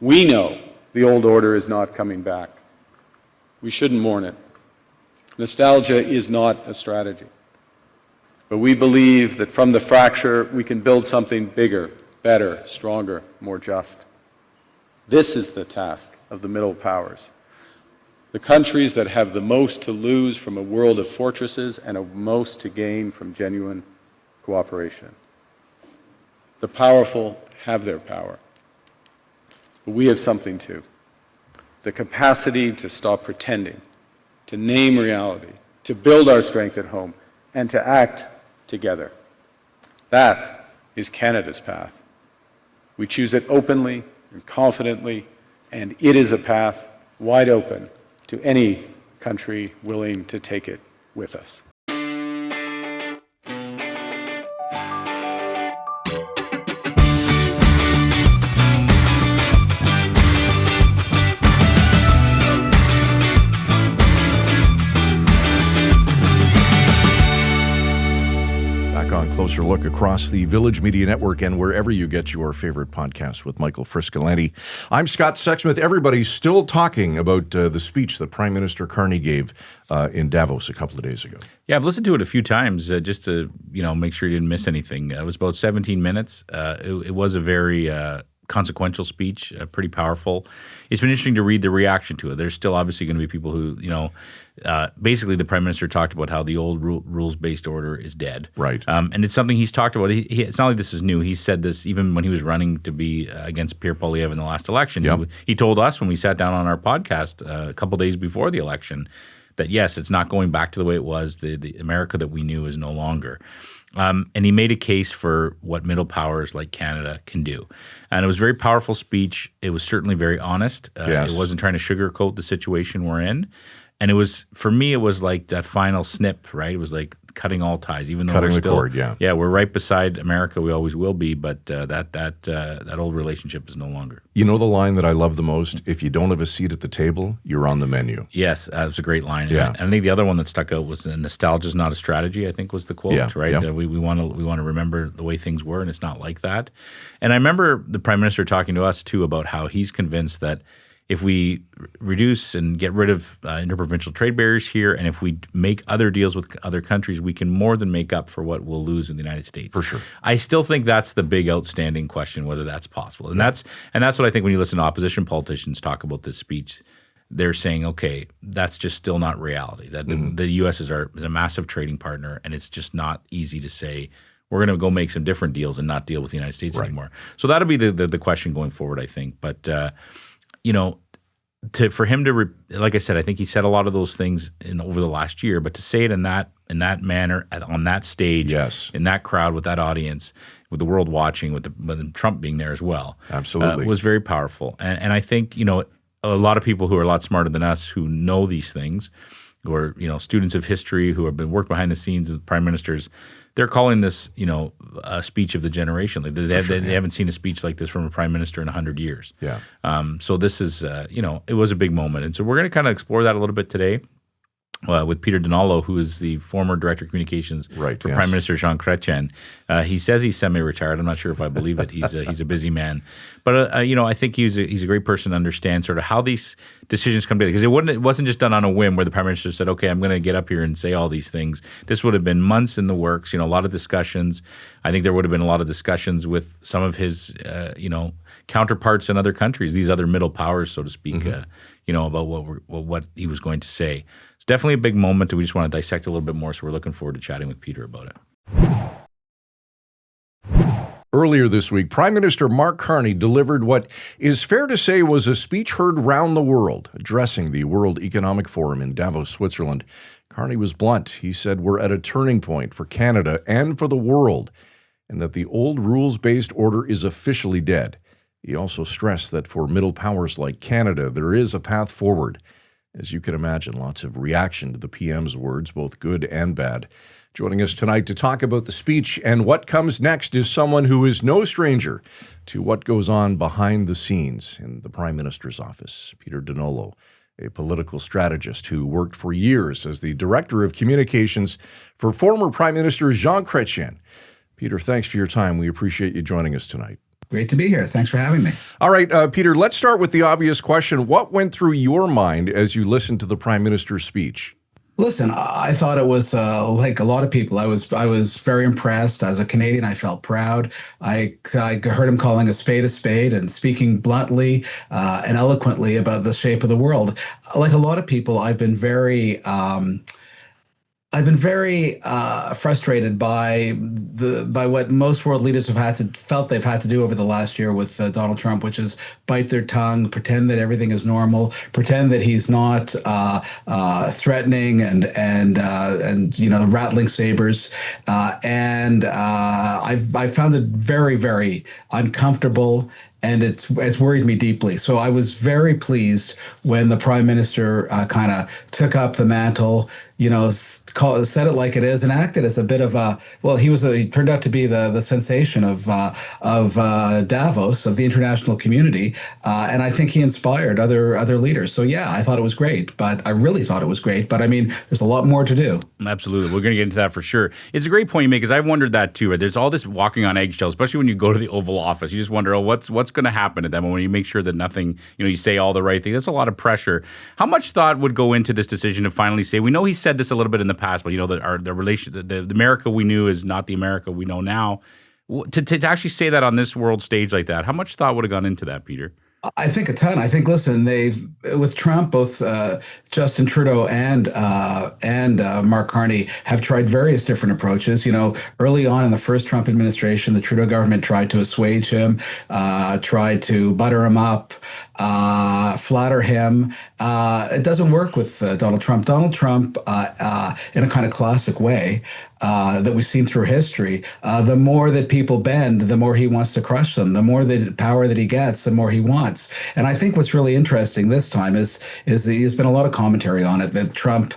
We know the old order is not coming back. We shouldn't mourn it. Nostalgia is not a strategy. But we believe that from the fracture, we can build something bigger, better, stronger, more just. This is the task of the middle powers. The countries that have the most to lose from a world of fortresses and the most to gain from genuine cooperation. The powerful have their power. But we have something too. The capacity to stop pretending, to name reality, to build our strength at home, and to act together. That is Canada's path. We choose it openly and confidently, and it is a path wide open to any country willing to take it with us. Closer look across the Village Media Network and wherever you get your favorite podcast with Michael Friscolanti. I'm Scott Sexsmith. Everybody's still talking about the speech that Prime Minister Carney gave in Davos a couple of days ago. Yeah, I've listened to it a few times just to make sure you didn't miss anything. It was about 17 minutes. It was a very consequential speech, pretty powerful. It's been interesting to read the reaction to it. There's still obviously going to be people who, basically the Prime Minister talked about how the old rules-based order is dead. Right. And it's something he's talked about. It's not like this is new. He said this even when he was running to be against Pierre Poilievre in the last election. Yep. He told us when we sat down on our podcast a couple days before the election that, yes, it's not going back to the way it was. The America that we knew is no longer. And he made a case for what middle powers like Canada can do. And it was a very powerful speech. It was certainly very honest. Yes. It wasn't trying to sugarcoat the situation we're in. And it was, for me, it was like that final snip, right? It was like cutting all ties, even though Cutting we're the still, cord, yeah. Yeah, we're right beside America. We always will be, but that old relationship is no longer. You know the line that I love the most? If you don't have a seat at the table, you're on the menu. Yes, that was a great line. Yeah. And I think the other one that stuck out was nostalgia is not a strategy, I think was the quote, Yeah, right? yeah. We want to remember the way things were, and it's not like that. And I remember the Prime Minister talking to us, too, about how he's convinced that if we reduce and get rid of interprovincial trade barriers here, and if we make other deals with other countries, we can more than make up for what we'll lose in the United States. For sure. I still think that's the big outstanding question, whether that's possible. And that's what I think when you listen to opposition politicians talk about this speech, they're saying, okay, that's just still not reality. That the U.S. is a massive trading partner, and it's just not easy to say we're going to go make some different deals and not deal with the United States anymore. So that'll be the question going forward, I think. But for him to, like I said, I think he said a lot of those things over the last year, but to say it in that manner, on that stage, Yes. in that crowd, with that audience, with the world watching, with Trump being there as well, Absolutely. was very powerful. And I think, a lot of people who are a lot smarter than us who know these things, who are, students of history, who have been worked behind the scenes with prime ministers, they're calling this, a speech of the generation. Like they haven't seen a speech like this from a prime minister in 100 years. Yeah. So this is, it was a big moment. And so we're going to kind of explore that a little bit today with Peter Donolo, who is the former Director of Communications for Prime Minister Jean Chrétien. He says he's semi-retired. I'm not sure if I believe it. He's a busy man. But, I think he's a great person to understand sort of how these decisions come together. Because it wasn't just done on a whim where the Prime Minister said, okay, I'm going to get up here and say all these things. This would have been months in the works, a lot of discussions. I think there would have been a lot of discussions with some of his, counterparts in other countries, these other middle powers, so to speak, about what he was going to say. It's definitely a big moment, and we just want to dissect a little bit more, so we're looking forward to chatting with Peter about it. Earlier this week, Prime Minister Mark Carney delivered what is fair to say was a speech heard round the world, addressing the World Economic Forum in Davos, Switzerland. Carney was blunt. He said we're at a turning point for Canada and for the world, and that the old rules-based order is officially dead. He also stressed that for middle powers like Canada, there is a path forward. As you can imagine, lots of reaction to the PM's words, both good and bad. Joining us tonight to talk about the speech and what comes next is someone who is no stranger to what goes on behind the scenes in the Prime Minister's office. Peter Donolo, a political strategist who worked for years as the Director of Communications for former Prime Minister Jean Chrétien. Peter, thanks for your time. We appreciate you joining us tonight. Great to be here. Thanks for having me. All right, Peter, let's start with the obvious question. What went through your mind as you listened to the Prime Minister's speech? Listen, I thought it was like a lot of people. I was very impressed. As a Canadian, I felt proud. I heard him calling a spade and speaking bluntly and eloquently about the shape of the world. Like a lot of people, I've been very frustrated by what most world leaders have felt they've had to do over the last year with Donald Trump, which is bite their tongue, pretend that everything is normal, pretend that he's not threatening and rattling sabers, and I found it very, very uncomfortable. And it's worried me deeply. So I was very pleased when the Prime Minister kind of took up the mantle, said it like it is, and acted as a bit of a, well, he turned out to be the sensation of Davos, of the international community, and I think he inspired other leaders. So yeah, I thought it was great, but I really thought it was great. But I mean, there's a lot more to do. Absolutely, we're going to get into that for sure. It's a great point you make, because I've wondered that too. Right? There's all this walking on eggshells, especially when you go to the Oval Office. You just wonder, what's going to happen to them when you make sure that nothing, you say all the right things. That's a lot of pressure. How much thought would go into this decision to finally say, we know he said this a little bit in the past, but the America we knew is not the America we know now. To actually say that on this world stage like that, how much thought would have gone into that, Peter? I think a ton. I think, listen, with Trump, both Justin Trudeau and Mark Carney have tried various different approaches. Early on in the first Trump administration, the Trudeau government tried to assuage him, tried to butter him up, flatter him. It doesn't work with Donald Trump. Donald Trump, in a kind of classic way, that we've seen through history, the more that people bend, the more he wants to crush them. The more power that he gets, the more he wants. And I think what's really interesting this time is there's been a lot of commentary on it that Trump,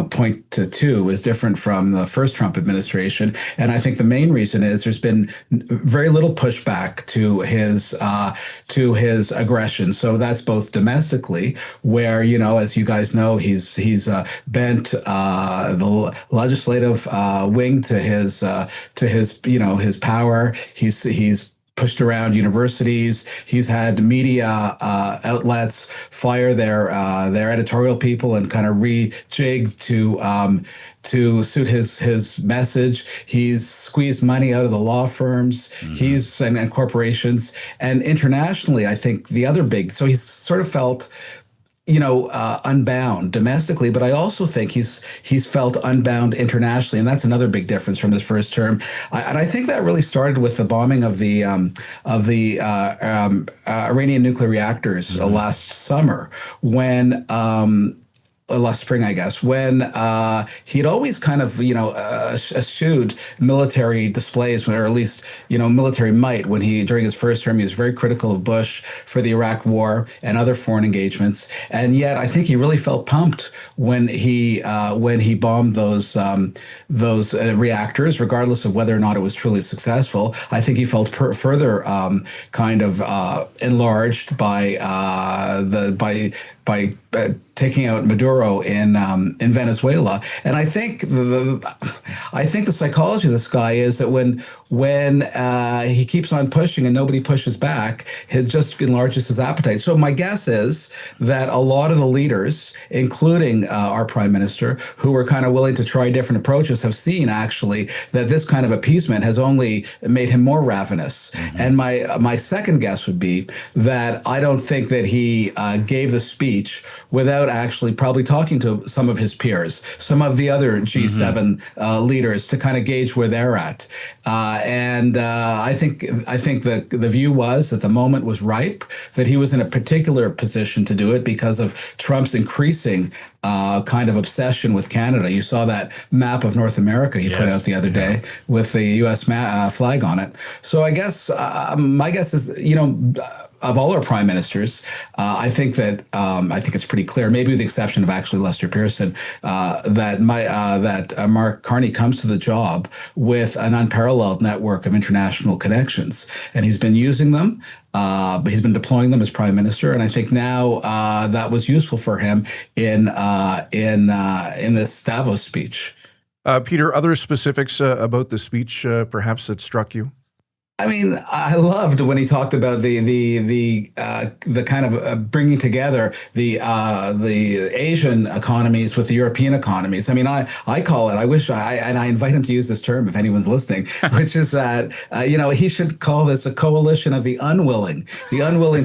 point to two is different from the first Trump administration. And I think the main reason is there's been very little pushback to his aggression. So that's both domestically, where as you guys know, he's bent the legislative wing to his power. He's pushed around universities. He's had media outlets fire their editorial people and kind of rejig to suit his message. He's squeezed money out of the law firms. Mm-hmm. and corporations, and internationally, I think the other big. So he's sort of felt unbound domestically, but I also think he's felt unbound internationally, and that's another big difference from his first term. And I think that really started with the bombing of the Iranian nuclear reactors last summer, when. Last spring, I guess, when he'd always kind of, eschewed military displays, or at least, military might. When during his first term, he was very critical of Bush for the Iraq War and other foreign engagements. And yet, I think he really felt pumped when he bombed those reactors, regardless of whether or not it was truly successful. I think he felt further kind of enlarged by taking out Maduro in Venezuela. And I think the psychology of this guy is that when he keeps on pushing and nobody pushes back, it just enlarges his appetite. So my guess is that a lot of the leaders, including our prime minister, who were kind of willing to try different approaches, have seen actually that this kind of appeasement has only made him more ravenous. Mm-hmm. And my second guess would be that I don't think that he gave the speech without actually probably talking to some of his peers, some of the other G7 leaders, to kind of gauge where they're at. I think the view was that the moment was ripe, that he was in a particular position to do it because of Trump's increasing kind of obsession with Canada. You saw that map of North America he put out the other day with the U.S. Flag on it. So I guess my guess is, of all our prime ministers, I think it's pretty clear, maybe with the exception of actually Lester Pearson, that Mark Carney comes to the job with an unparalleled network of international connections, and he's been using them. But he's been deploying them as prime minister, and I think now that was useful for him in this Davos speech. Peter, other specifics about the speech, perhaps, that struck you? I mean, I loved when he talked about the kind of bringing together the Asian economies with the European economies. I mean, I call it. I invite him to use this term if anyone's listening, which is that he should call this a coalition of the unwilling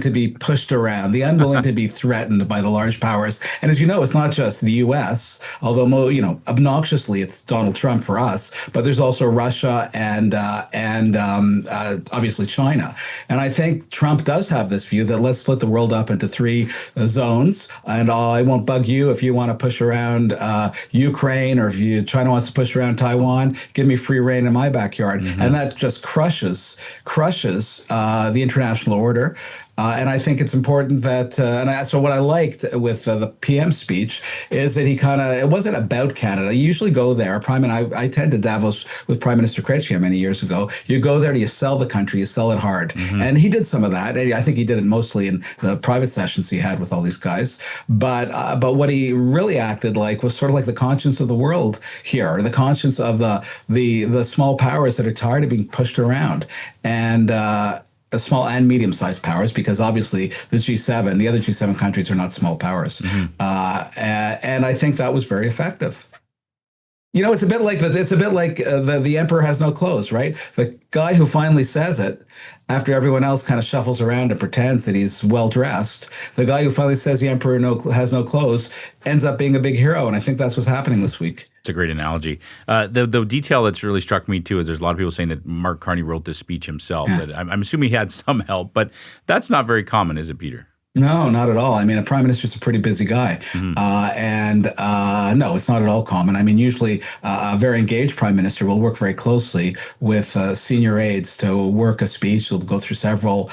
to be pushed around, the unwilling to be threatened by the large powers. And as you know, it's not just the U.S., although obnoxiously it's Donald Trump for us, but there's also Russia and obviously China. And I think Trump does have this view that let's split the world up into three zones, and I won't bug you if you want to push around Ukraine, or if China wants to push around Taiwan, give me free reign in my backyard. And that just crushes the international order. And I think it's important that, so what I liked with the PM speech is that it wasn't about Canada. You usually go there. I attended Davos with Prime Minister Chrétien many years ago. You go there, you sell the country, you sell it hard. And he did some of that. I think he did it mostly in the private sessions he had with all these guys. But what he really acted like was sort of like the conscience of the world here, the conscience of the small powers that are tired of being pushed around. And small and medium-sized powers, because obviously the other G7 countries are not small powers. And I think that was very effective. It's a bit like the emperor has no clothes, right? The guy who finally says it, after everyone else kind of shuffles around and pretends that he's well dressed, the guy who finally says the emperor has no clothes ends up being a big hero. And I think that's what's happening this week. It's a great analogy. The detail that's really struck me too is there's a lot of people saying that Mark Carney wrote this speech himself. Yeah. That I'm assuming he had some help, but that's not very common, is it, Peter? No, not at all. I mean, a prime minister's a pretty busy guy. No, it's not at all common. I mean, usually a very engaged prime minister will work very closely with senior aides to work a speech. He'll go through several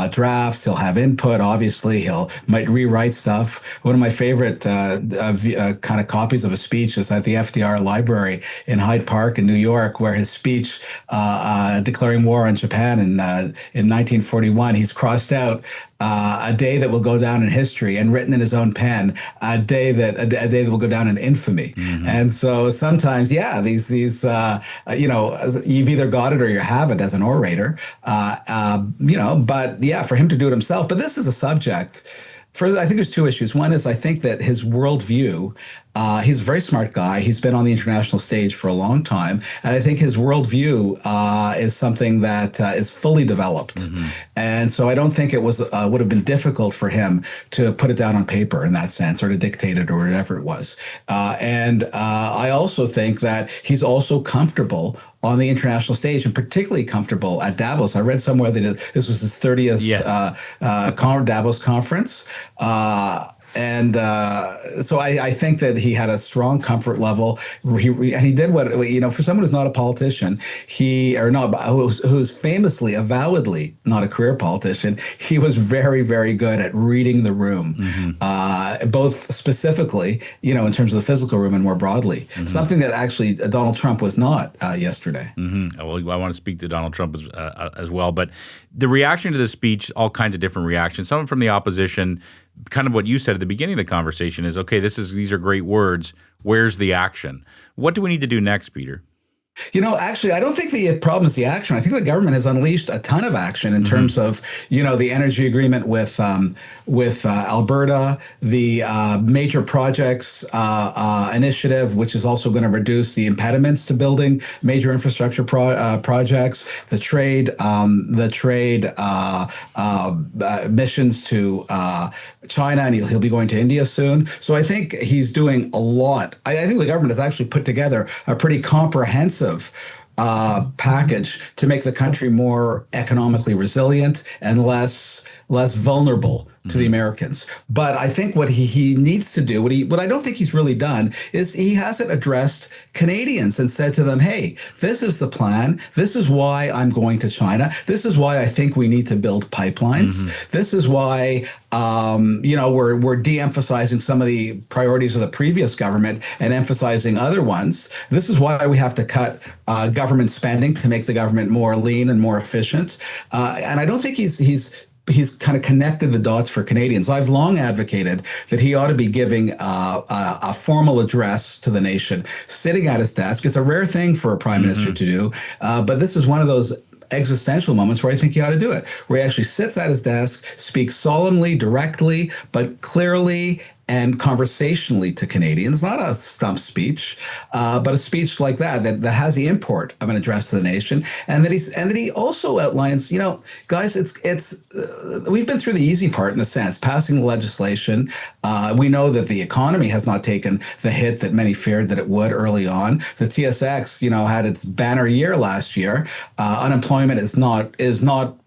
drafts. He'll have input. Obviously, might rewrite stuff. One of my favorite kind of copies of a speech is at the FDR Library in Hyde Park in New York, where his speech declaring war on Japan in 1941, he's crossed out a day that will go down in history, and written in his own pen, a day that will go down in infamy. And so sometimes, these you've either got it or you haven't as an orator, but for him to do it himself. But this is a subject. I think there's two issues. One is I think that his worldview, he's a very smart guy. He's been on the international stage for a long time. And I think his worldview is something that is fully developed. And so I don't think it would have been difficult for him to put it down on paper in that sense, or to dictate it, or whatever it was. And I also think that he's also comfortable on the international stage, and particularly comfortable at Davos. I read somewhere that this was his 30th Davos conference. So I think that he had a strong comfort level. He did what, for someone who's not a politician, who's famously, avowedly not a career politician, he was very, very good at reading the room, both specifically, in terms of the physical room and more broadly. Something that actually Donald Trump was not yesterday. Well, I want to speak to Donald Trump as well, but the reaction to the speech, all kinds of different reactions. Some from the opposition, kind of what you said at the beginning of the conversation is, okay, these are great words. Where's the action? What do we need to do next, Peter? Actually, I don't think the problem is the action. I think the government has unleashed a ton of action in terms of, the energy agreement with Alberta, the major projects initiative, which is also going to reduce the impediments to building major infrastructure projects, the trade missions to China, and he'll be going to India soon. So I think he's doing a lot. I think the government has actually put together a pretty comprehensive package to make the country more economically resilient and less vulnerable to the Americans. But I think what he needs to do, what I don't think he's really done, is he hasn't addressed Canadians and said to them, hey, this is the plan. This is why I'm going to China. This is why I think we need to build pipelines. This is why we're de-emphasizing some of the priorities of the previous government and emphasizing other ones. This is why we have to cut government spending to make the government more lean and more efficient. And I don't think he's kind of connected the dots for Canadians. I've long advocated that he ought to be giving a formal address to the nation, sitting at his desk. It's a rare thing for a prime minister to do, but this is one of those existential moments where I think he ought to do it, where he actually sits at his desk, speaks solemnly, directly, but clearly and conversationally to Canadians, not a stump speech, but a speech like that has the import of an address to the nation, and that he also outlines, guys, we've been through the easy part in a sense, passing the legislation. We know that the economy has not taken the hit that many feared that it would early on. The TSX, had its banner year last year. Unemployment is not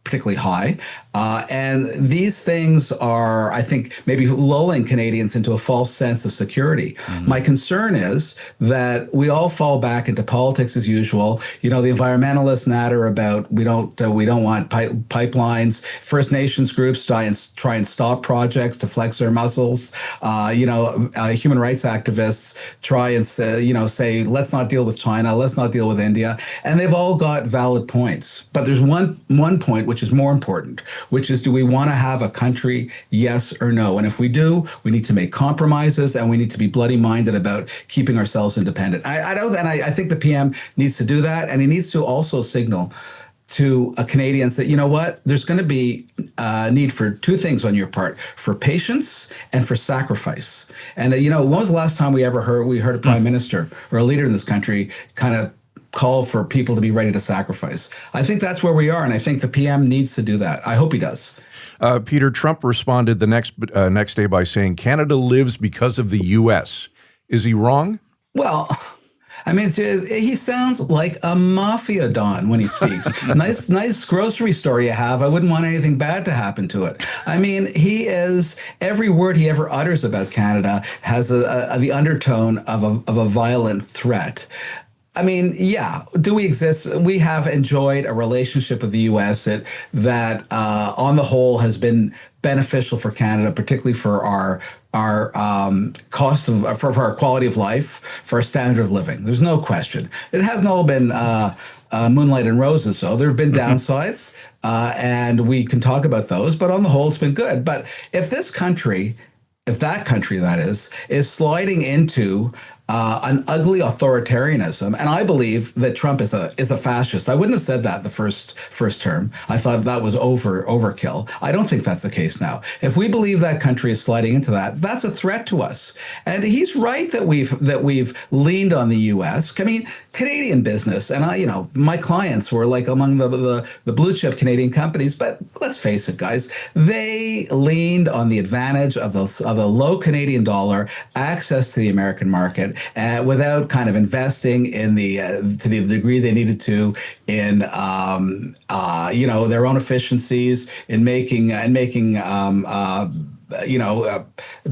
particularly high. And these things are, I think, maybe lulling Canadians into a false sense of security. Mm-hmm. My concern is that we all fall back into politics as usual. The environmentalists natter about we don't want pipelines. First Nations groups try and stop projects to flex their muscles. Human rights activists try and say let's not deal with China, let's not deal with India, and they've all got valid points. But there's one point which is more important, which is, do we want to have a country, yes or no? And if we do, we need to make compromises, and we need to be bloody minded about keeping ourselves independent. I think the PM needs to do that, and he needs to also signal to Canadians that, there's going to be a need for two things on your part: for patience and for sacrifice. And when was the last time we heard a prime minister or a leader in this country kind of call for people to be ready to sacrifice? I think that's where we are, and I think the PM needs to do that. I hope he does. Peter, Trump responded the next day by saying Canada lives because of the U.S. Is he wrong? Well, he sounds like a mafia don when he speaks. nice grocery store you have. I wouldn't want anything bad to happen to it. Every word he ever utters about Canada has the undertone of a violent threat. Do we exist? We have enjoyed a relationship with the U.S. that on the whole has been beneficial for Canada, particularly for our cost of, for our quality of life, for our standard of living. There's no question. It hasn't all been moonlight and roses, though. There have been downsides, and we can talk about those. But on the whole, it's been good. But if that country that is sliding into an ugly authoritarianism, and I believe that Trump is a fascist. I wouldn't have said that the first term. I thought that was overkill. I don't think that's the case now. If we believe that country is sliding into that, that's a threat to us. And he's right that we've leaned on the U.S. Canadian business, and my clients were like among the blue chip Canadian companies. But let's face it, guys, they leaned on the advantage of the low Canadian dollar, access to the American market, without kind of investing in to the degree they needed to in their own efficiencies, in making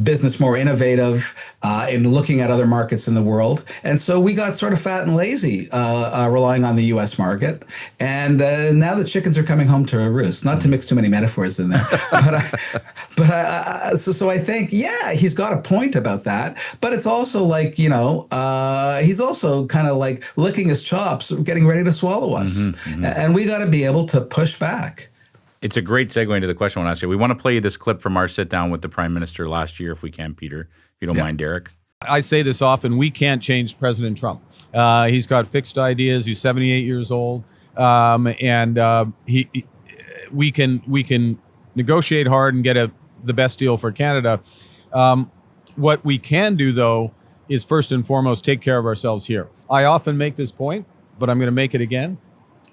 business more innovative, in looking at other markets in the world. And so we got sort of fat and lazy, relying on the U.S. market. And now the chickens are coming home to roost. Not to mix too many metaphors in there. So I think, he's got a point about that. But it's also like, he's also kind of like licking his chops, getting ready to swallow us. Mm-hmm, mm-hmm. And we got to be able to push back. It's a great segue into the question I want to ask you. We want to play you this clip from our sit-down with the Prime Minister last year, if we can, Peter, if you don't mind, Derek. I say this often, we can't change President Trump. He's got fixed ideas. He's 78 years old. We can negotiate hard and get the best deal for Canada. What we can do, though, is first and foremost take care of ourselves here. I often make this point, but I'm going to make it again.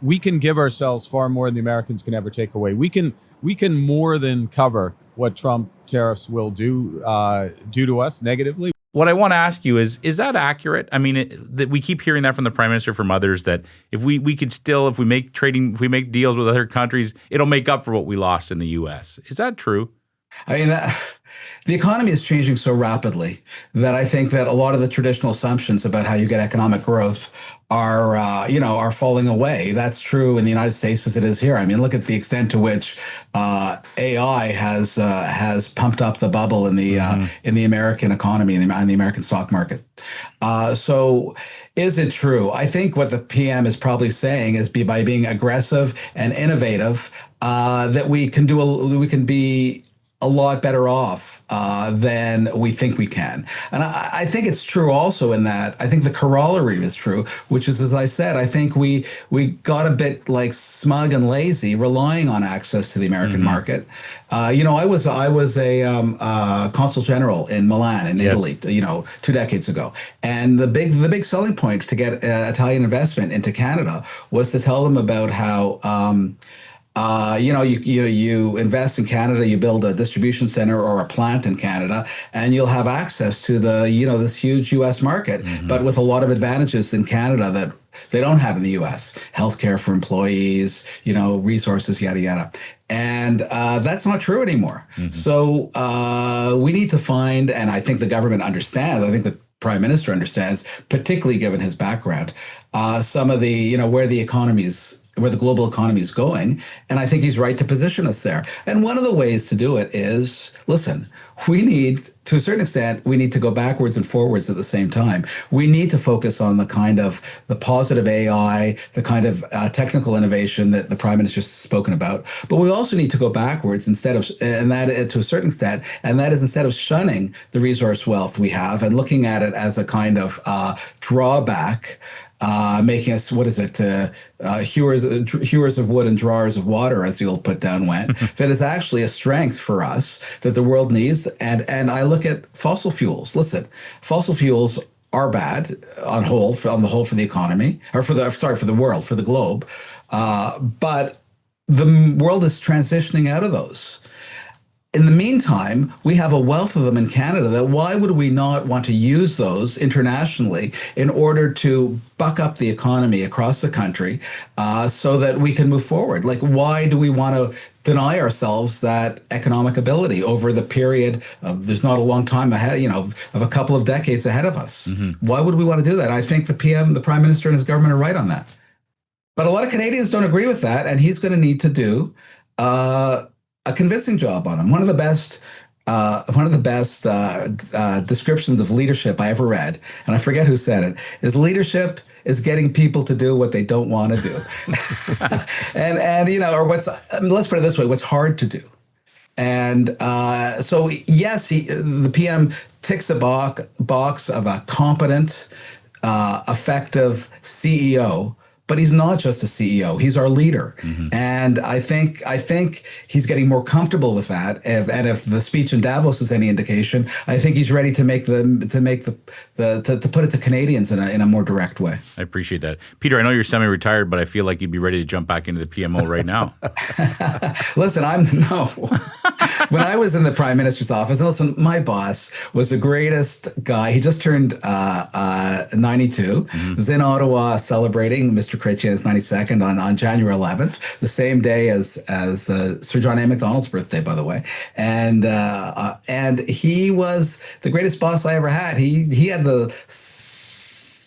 We can give ourselves far more than the Americans can ever take away. We can more than cover what Trump tariffs will do to us negatively. What I want to ask you is that accurate? That we keep hearing that from the Prime Minister, from others, that if we make deals with other countries, it'll make up for what we lost in the U.S. Is that true? The economy is changing so rapidly that I think that a lot of the traditional assumptions about how you get economic growth are falling away. That's true in the United States as it is here. Look at the extent to which AI has pumped up the bubble in the American economy and the American stock market. So is it true? I think what the PM is probably saying is by being aggressive and innovative, that we can be a lot better off than we think we can. And I think it's true also in that I think the corollary is true, which is, as I said, I think we got a bit like smug and lazy, relying on access to the American market. I was a consul general in Milan in Italy, 2 decades ago, and the big selling point to get Italian investment into Canada was to tell them about how. You invest in Canada, you build a distribution center or a plant in Canada, and you'll have access to this huge U.S. market, but with a lot of advantages in Canada that they don't have in the U.S. Healthcare for employees, resources, yada, yada. And that's not true anymore. So we need to find, and I think the government understands, I think the Prime Minister understands, particularly given his background, some of the, where the global economy is going. And I think he's right to position us there. And one of the ways to do it is, listen, we need, to a certain extent, we need to go backwards and forwards at the same time. We need to focus on the kind of the positive AI, the kind of technical innovation that the Prime Minister's spoken about. But we also need to go backwards instead of, and that to a certain extent, and that is instead of shunning the resource wealth we have and looking at it as a kind of drawback, making us, hewers of wood and drawers of water, as the old put down went, that is actually a strength for us that the world needs. And I look at fossil fuels. Listen, fossil fuels are bad on the whole for the economy, or for the world, for the globe. But the world is transitioning out of those. In the meantime, we have a wealth of them in Canada. That why would we not want to use those internationally in order to buck up the economy across the country so that we can move forward? Like, why do we want to deny ourselves that economic ability over the period of, there's not a long time ahead, of a couple of decades ahead of us? Why would we want to do that? I think the Prime Minister and his government are right on that. But a lot of Canadians don't agree with that, and he's going to need to do a convincing job on him. One of the best descriptions of leadership I ever read, and I forget who said it, is leadership is getting people to do what they don't want to do. Let's put it this way, what's hard to do. And so, yes, the PM ticks a box of a competent, effective CEO. But he's not just a CEO. He's our leader, and I think he's getting more comfortable with that. If the speech in Davos is any indication, I think he's ready to put it to Canadians in a more direct way. I appreciate that, Peter. I know you're semi-retired, but I feel like you'd be ready to jump back into the PMO right now. Listen, when I was in the Prime Minister's office, and listen, my boss was the greatest guy. He just turned 92. Was in Ottawa celebrating Mr. Chrétien's 92nd on January 11th, the same day as Sir John A. Macdonald's birthday, by the way. And he was the greatest boss I ever had.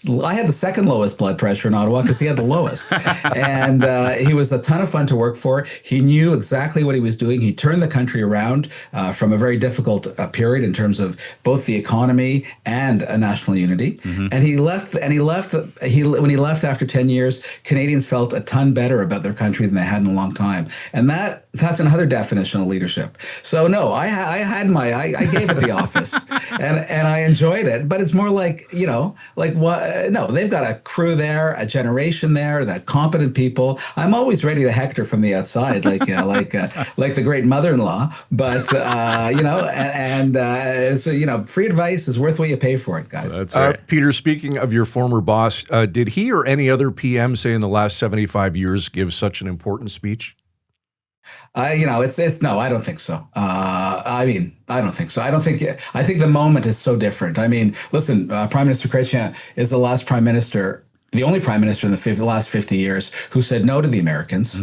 I had the second lowest blood pressure in Ottawa because he had the lowest. And he was a ton of fun to work for. He knew exactly what he was doing. He turned the country around from a very difficult period in terms of both the economy and national unity. And when he left after 10 years, Canadians felt a ton better about their country than they had in a long time. And that's another definition of leadership. So no, I gave it the office and I enjoyed it, but it's more like what? No, they've got a crew there, a generation there, that competent people. I'm always ready to hector from the outside, like the great mother-in-law. But free advice is worth what you pay for it, guys. That's right. Peter, speaking of your former boss, did he or any other PM, say in the last 75 years, give such an important speech? No, I don't think so. I don't think so. I think the moment is so different. I mean, listen, Prime Minister Chrétien is the only prime minister in the last 50 years who said no to the Americans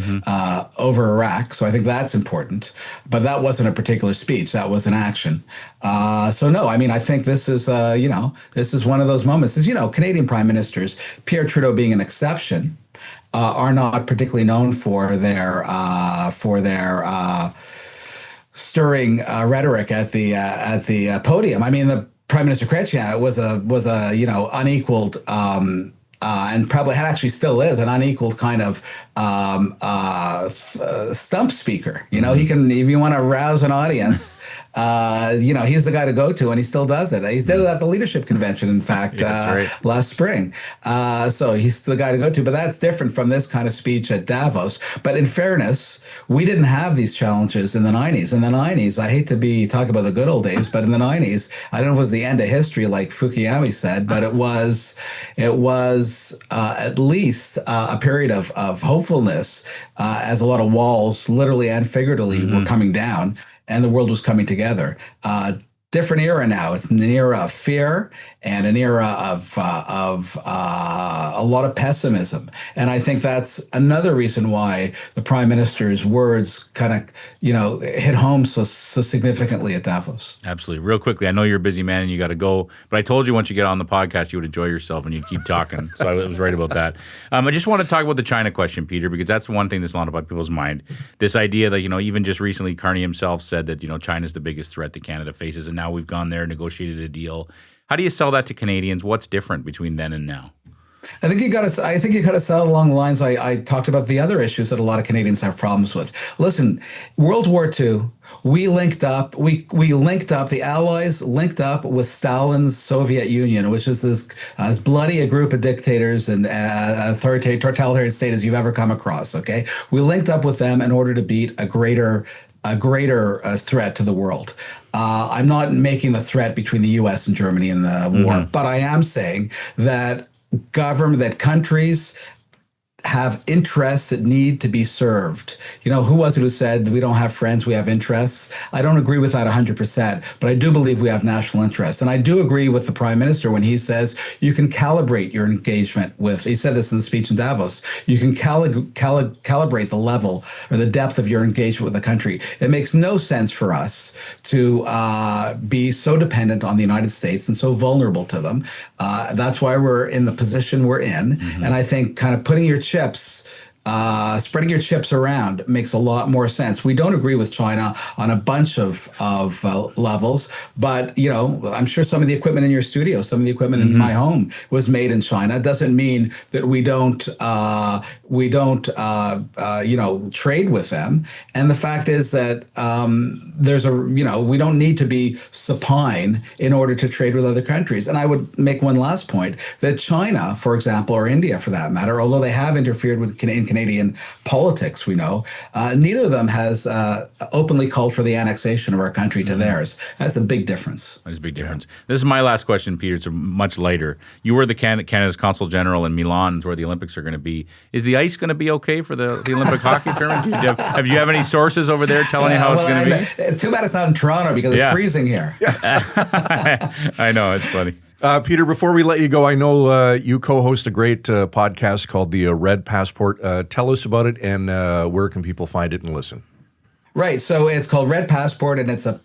over Iraq. So I think that's important. But that wasn't a particular speech. That was an action. So no, I think this is, this is one of those moments. As you know, Canadian prime ministers, Pierre Trudeau being an exception, are not particularly known for their stirring rhetoric at the podium. I mean, the Prime Minister Chrétien was a unequaled and probably actually still is an unequal kind of stump speaker. You know, he can, if you want to rouse an audience, you know, he's the guy to go to, and he still does it. He did it at the leadership convention, in fact, last spring. So he's the guy to go to. But that's different from this kind of speech at Davos. But in fairness, we didn't have these challenges in the 90s. In the 90s, I hate to talk about the good old days, but in the 90s, I don't know if it was the end of history, like Fukuyama said, but it was at least a period of hopefulness, as a lot of walls, literally and figuratively, were coming down, and the world was coming together. Different era now. It's an era of fear and an era of a lot of pessimism. And I think that's another reason why the Prime Minister's words kind of, you know, hit home so significantly at Davos. Absolutely. Real quickly, I know you're a busy man and you got to go, but I told you once you get on the podcast, you would enjoy yourself and you'd keep talking. So I was right about that. I just want to talk about the China question, Peter, because that's one thing that's a lot about people's mind. This idea that, you know, even just recently, Carney himself said that, you know, China's the biggest threat that Canada faces, and now we've gone there, negotiated a deal. How do you sell that to Canadians? What's different between then and now? I think you got to sell along the lines I talked about, the other issues that a lot of Canadians have problems with. Listen, World War II, we linked up. We linked up. The Allies linked up with Stalin's Soviet Union, which is as bloody a group of dictators and totalitarian state as you've ever come across. Okay, we linked up with them in order to beat a greater threat to the world. I'm not making the threat between the U.S. and Germany in the war, but I am saying that countries have interests that need to be served. You know, who was it who said we don't have friends, we have interests? I don't agree with that 100%, but I do believe we have national interests. And I do agree with the Prime Minister when he says you can calibrate your engagement with, he said this in the speech in Davos, you can calibrate the level or the depth of your engagement with the country. It makes no sense for us to be so dependent on the United States and so vulnerable to them. That's why we're in the position we're in. And I think kind of putting your spreading your chips around makes a lot more sense. We don't agree with China on a bunch of levels, but you know, I'm sure some of the equipment in your studio, some of the equipment in my home was made in China. It doesn't mean that we don't you know, trade with them. And the fact is that we don't need to be supine in order to trade with other countries. And I would make one last point that China, for example, or India for that matter, although they have interfered with Canadian politics, we know, neither of them has openly called for the annexation of our country to theirs. That's a big difference. That's a big difference. This is my last question, Peter. It's much lighter. You were the Canada's Consul General in Milan, where the Olympics are going to be. Is the ice going to be okay for the Olympic hockey tournament? Have you any sources over there telling you how it's going to be? Too bad it's not in Toronto because it's freezing here. I know, it's funny. Peter, before we let you go, I know you co-host a great podcast called the Red Passport. Tell us about it, and where can people find it and listen? Right. So it's called Red Passport, and it's a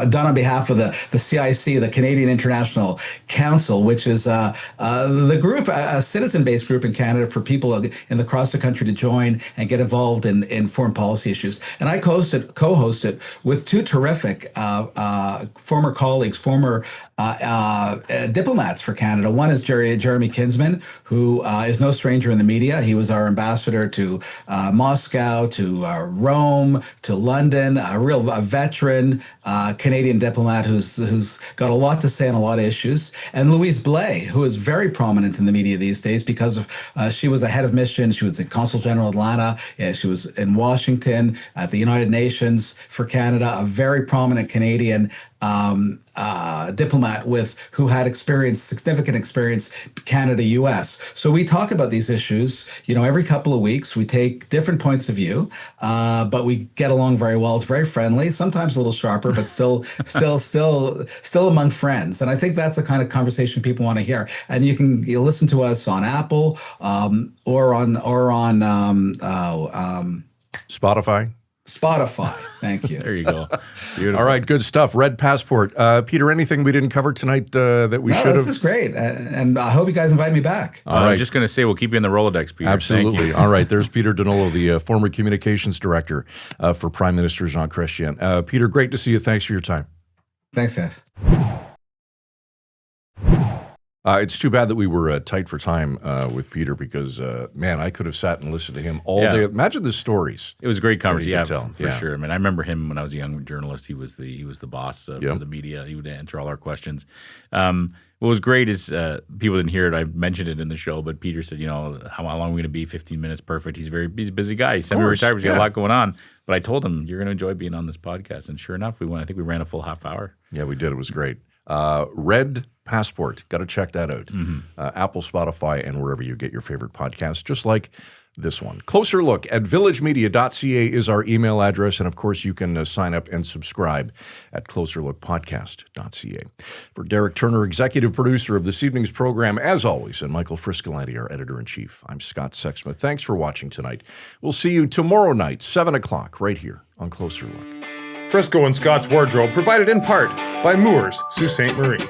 done on behalf of the CIC, the Canadian International Council, which is the group, a citizen-based group in Canada for people across the country to join and get involved in foreign policy issues. And I co-host it with two terrific former colleagues, former diplomats for Canada. One is Jeremy Kinsman, who is no stranger in the media. He was our ambassador to Moscow, to Rome, to London, a veteran Canadian diplomat who's got a lot to say on a lot of issues. And Louise Blais, who is very prominent in the media these days because of she was a head of mission. She was the Consul General Atlanta. She was in Washington at the United Nations for Canada, a very prominent Canadian diplomat who had significant experience, Canada, U.S. So we talk about these issues, every couple of weeks. We take different points of view, but we get along very well. It's very friendly, sometimes a little sharper, but still among friends. And I think that's the kind of conversation people want to hear. And you listen to us on Apple or on Spotify. Thank you. There you go. Beautiful. All right, good stuff. Red Passport. Peter, anything we didn't cover tonight that we should have? This is great. And I hope you guys invite me back. All right. I'm just going to say we'll keep you in the Rolodex, Peter. Absolutely. All right, there's Peter Donolo, the former communications director for Prime Minister Jean Chrétien. Peter, great to see you. Thanks for your time. Thanks, guys. It's too bad that we were tight for time with Peter because, man, I could have sat and listened to him all day. Imagine the stories. It was a great conversation, for sure. I mean, I remember him when I was a young journalist. He was the boss for the media. He would answer all our questions. What was great is people didn't hear it. I mentioned it in the show, but Peter said, how long are we going to be? 15 minutes, perfect. He's a busy guy. He's semi-retired. He's got a lot going on. But I told him, you're going to enjoy being on this podcast. And sure enough, I think we ran a full half hour. Yeah, we did. It was great. Red Passport. Got to check that out. Apple, Spotify, and wherever you get your favorite podcasts, just like this one. Closer Look at villagemedia.ca is our email address. And, of course, you can sign up and subscribe at closerlookpodcast.ca. For Derek Turner, executive producer of this evening's program, as always, and Michael Friscolanti, our editor-in-chief, I'm Scott Sexsmith. Thanks for watching tonight. We'll see you tomorrow night, 7 o'clock, right here on Closer Look. Frisco and Scott's Wardrobe provided in part by Moores, Sault Ste. Marie.